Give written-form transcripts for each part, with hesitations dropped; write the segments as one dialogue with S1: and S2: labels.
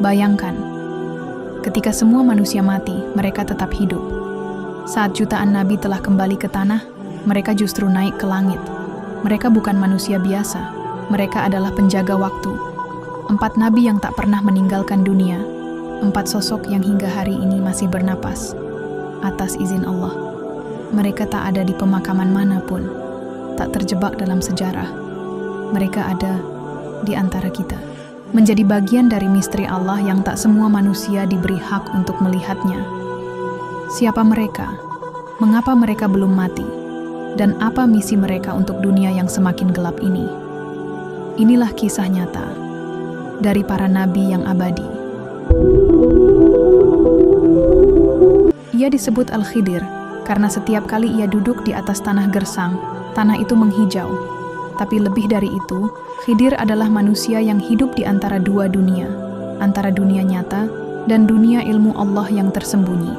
S1: Bayangkan, ketika semua manusia mati, mereka tetap hidup. Saat jutaan nabi telah kembali ke tanah, mereka justru naik ke langit. Mereka bukan manusia biasa, mereka adalah penjaga waktu. 4 nabi yang tak pernah meninggalkan dunia, 4 sosok yang hingga hari ini masih bernapas. Atas izin Allah, mereka tak ada di pemakaman manapun, tak terjebak dalam sejarah. Mereka ada di antara kita, menjadi bagian dari misteri Allah yang tak semua manusia diberi hak untuk melihatnya. Siapa mereka? Mengapa mereka belum mati? Dan apa misi mereka untuk dunia yang semakin gelap ini? Inilah kisah nyata dari para nabi yang abadi. Ia disebut Al-Khidir karena setiap kali ia duduk di atas tanah gersang, tanah itu menghijau. Tapi lebih dari itu, Khidir adalah manusia yang hidup di antara dua dunia, antara dunia nyata dan dunia ilmu Allah yang tersembunyi.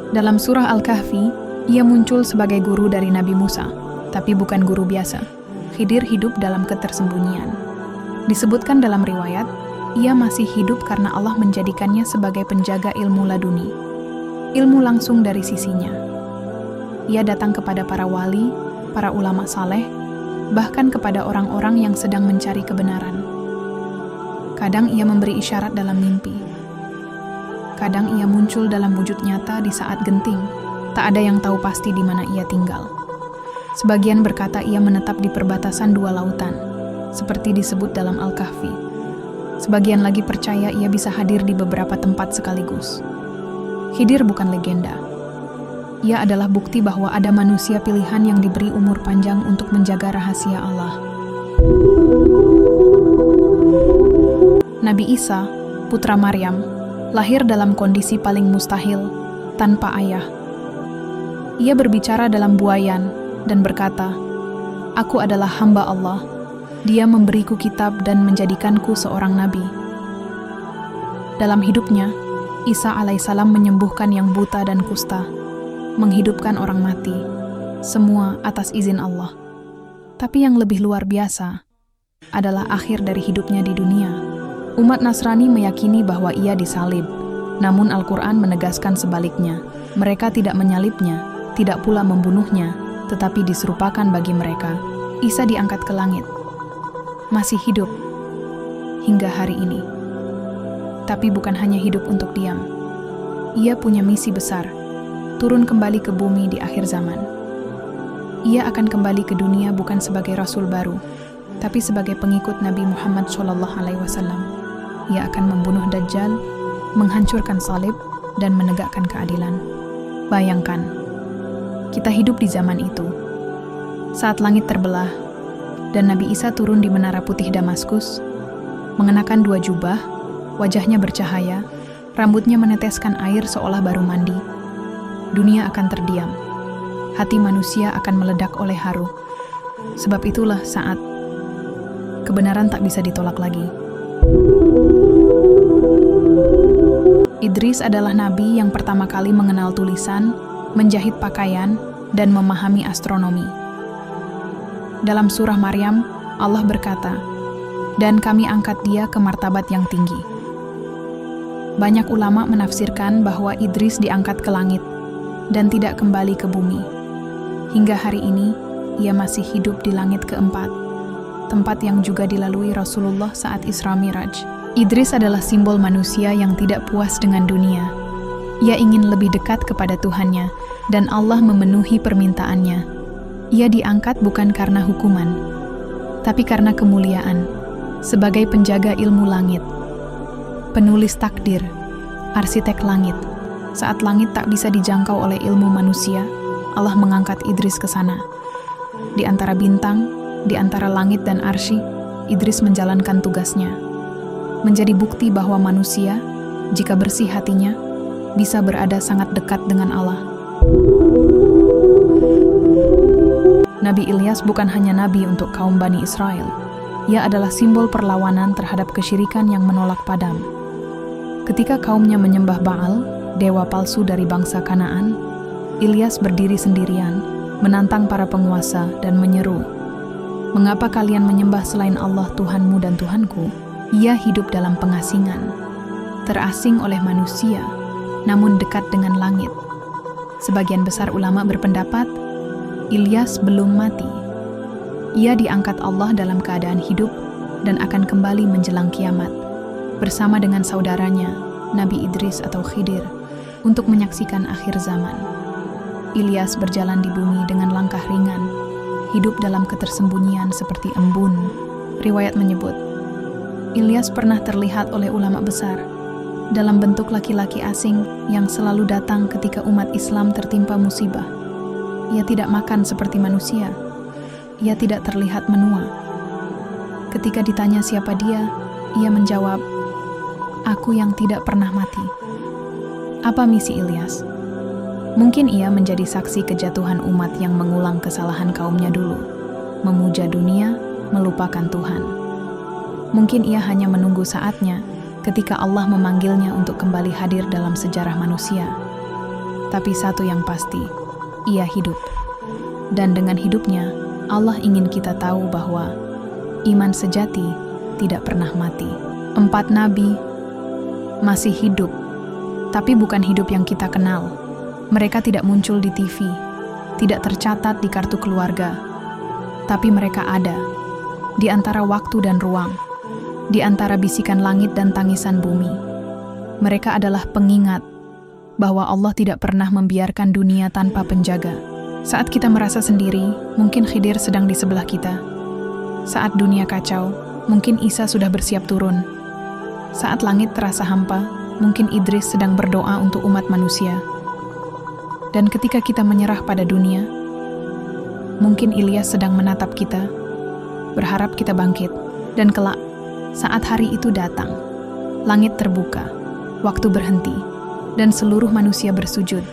S1: Dalam surah Al-Kahfi, ia muncul sebagai guru dari Nabi Musa, tapi bukan guru biasa. Khidir hidup dalam ketersembunyian. Disebutkan dalam riwayat, ia masih hidup karena Allah menjadikannya sebagai penjaga ilmu laduni, ilmu langsung dari sisinya. Ia datang kepada para wali, para ulama saleh, bahkan kepada orang-orang yang sedang mencari kebenaran. Kadang ia memberi isyarat dalam mimpi. Kadang ia muncul dalam wujud nyata di saat genting. Tak ada yang tahu pasti di mana ia tinggal. Sebagian berkata ia menetap di perbatasan 2 lautan, seperti disebut dalam Al-Kahfi. Sebagian lagi percaya ia bisa hadir di beberapa tempat sekaligus. Khidir bukan legenda. Ia adalah bukti bahwa ada manusia pilihan yang diberi umur panjang untuk menjaga rahasia Allah. Nabi Isa, putra Maryam, lahir dalam kondisi paling mustahil, tanpa ayah. Ia berbicara dalam buayan dan berkata, "Aku adalah hamba Allah. Dia memberiku kitab dan menjadikanku seorang nabi." Dalam hidupnya, Isa alaihissalam menyembuhkan yang buta dan kusta, menghidupkan orang mati, semua atas izin Allah. Tapi yang lebih luar biasa adalah akhir dari hidupnya di dunia. Umat Nasrani meyakini bahwa ia disalib, namun Al-Quran menegaskan sebaliknya. Mereka tidak menyalibnya, tidak pula membunuhnya, tetapi diserupakan bagi mereka. Isa diangkat ke langit, masih hidup hingga hari ini. Tapi bukan hanya hidup untuk diam. Ia punya misi besar, turun kembali ke bumi di akhir zaman. Ia akan kembali ke dunia bukan sebagai rasul baru, tapi sebagai pengikut Nabi Muhammad SAW. Ia akan membunuh Dajjal, menghancurkan salib, dan menegakkan keadilan. Bayangkan, kita hidup di zaman itu. Saat langit terbelah, dan Nabi Isa turun di Menara Putih Damaskus, mengenakan 2 jubah, wajahnya bercahaya, rambutnya meneteskan air seolah baru mandi. Dunia akan terdiam. Hati manusia akan meledak oleh haru. Sebab itulah saat kebenaran tak bisa ditolak lagi. Idris adalah nabi yang pertama kali mengenal tulisan, menjahit pakaian, dan memahami astronomi. Dalam surah Maryam, Allah berkata, "Dan kami angkat dia ke martabat yang tinggi." Banyak ulama menafsirkan bahwa Idris diangkat ke langit dan tidak kembali ke bumi. Hingga hari ini, ia masih hidup di langit keempat, tempat yang juga dilalui Rasulullah saat Isra Miraj. Idris adalah simbol manusia yang tidak puas dengan dunia. Ia ingin lebih dekat kepada Tuhannya, dan Allah memenuhi permintaannya. Ia diangkat bukan karena hukuman, tapi karena kemuliaan, sebagai penjaga ilmu langit, penulis takdir, arsitek langit. Saat langit tak bisa dijangkau oleh ilmu manusia, Allah mengangkat Idris ke sana. Di antara bintang, di antara langit dan arsy, Idris menjalankan tugasnya. Menjadi bukti bahwa manusia, jika bersih hatinya, bisa berada sangat dekat dengan Allah. Nabi Ilyas bukan hanya nabi untuk kaum Bani Israel. Ia adalah simbol perlawanan terhadap kesyirikan yang menolak padam. Ketika kaumnya menyembah Baal, dewa palsu dari bangsa Kanaan, Ilyas berdiri sendirian, menantang para penguasa dan menyeru, "Mengapa kalian menyembah selain Allah Tuhanmu dan Tuhanku?" Ia hidup dalam pengasingan. terasing oleh manusia, namun dekat dengan langit. Sebagian besar ulama berpendapat, Ilyas belum mati. Ia diangkat Allah dalam keadaan hidup dan akan kembali menjelang kiamat, bersama dengan saudaranya, Nabi Idris atau Khidir, untuk menyaksikan akhir zaman. Ilyas berjalan di bumi dengan langkah ringan, hidup dalam ketersembunyian seperti embun. Riwayat menyebut, Ilyas pernah terlihat oleh ulama besar dalam bentuk laki-laki asing yang selalu datang ketika umat Islam tertimpa musibah. Ia tidak makan seperti manusia. Ia tidak terlihat menua. Ketika ditanya siapa dia, ia menjawab, "Aku yang tidak pernah mati." Apa misi Ilyas? Mungkin ia menjadi saksi kejatuhan umat yang mengulang kesalahan kaumnya dulu, memuja dunia, melupakan Tuhan. Mungkin ia hanya menunggu saatnya ketika Allah memanggilnya untuk kembali hadir dalam sejarah manusia. Tapi satu yang pasti, ia hidup. Dan dengan hidupnya, Allah ingin kita tahu bahwa iman sejati tidak pernah mati. 4 nabi masih hidup, tapi bukan hidup yang kita kenal. Mereka tidak muncul di TV, tidak tercatat di kartu keluarga, tapi mereka ada di antara waktu dan ruang, di antara bisikan langit dan tangisan bumi. Mereka adalah pengingat bahwa Allah tidak pernah membiarkan dunia tanpa penjaga. Saat kita merasa sendiri, mungkin Khidir sedang di sebelah kita. Saat dunia kacau, mungkin Isa sudah bersiap turun. Saat langit terasa hampa, mungkin Idris sedang berdoa untuk umat manusia. Dan ketika kita menyerah pada dunia, mungkin Ilyas sedang menatap kita, berharap kita bangkit. Dan kelak, saat hari itu datang, langit terbuka, waktu berhenti, dan seluruh manusia bersujud.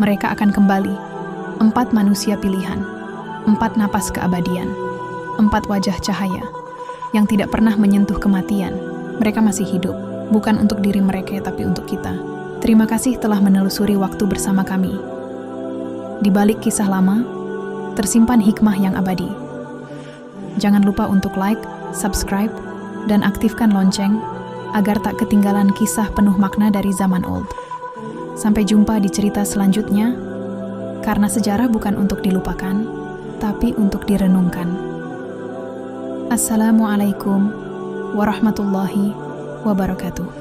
S1: Mereka akan kembali. 4 manusia pilihan, 4 napas keabadian, 4 wajah cahaya yang tidak pernah menyentuh kematian. Mereka masih hidup, bukan untuk diri mereka tapi untuk kita. Terima kasih telah menelusuri waktu bersama kami. Di balik kisah lama, tersimpan hikmah yang abadi. Jangan lupa untuk like, subscribe, dan aktifkan lonceng agar tak ketinggalan kisah penuh makna dari zaman old. Sampai jumpa di cerita selanjutnya, karena sejarah bukan untuk dilupakan, tapi untuk direnungkan. Assalamualaikum warahmatullahi wabarakatuh.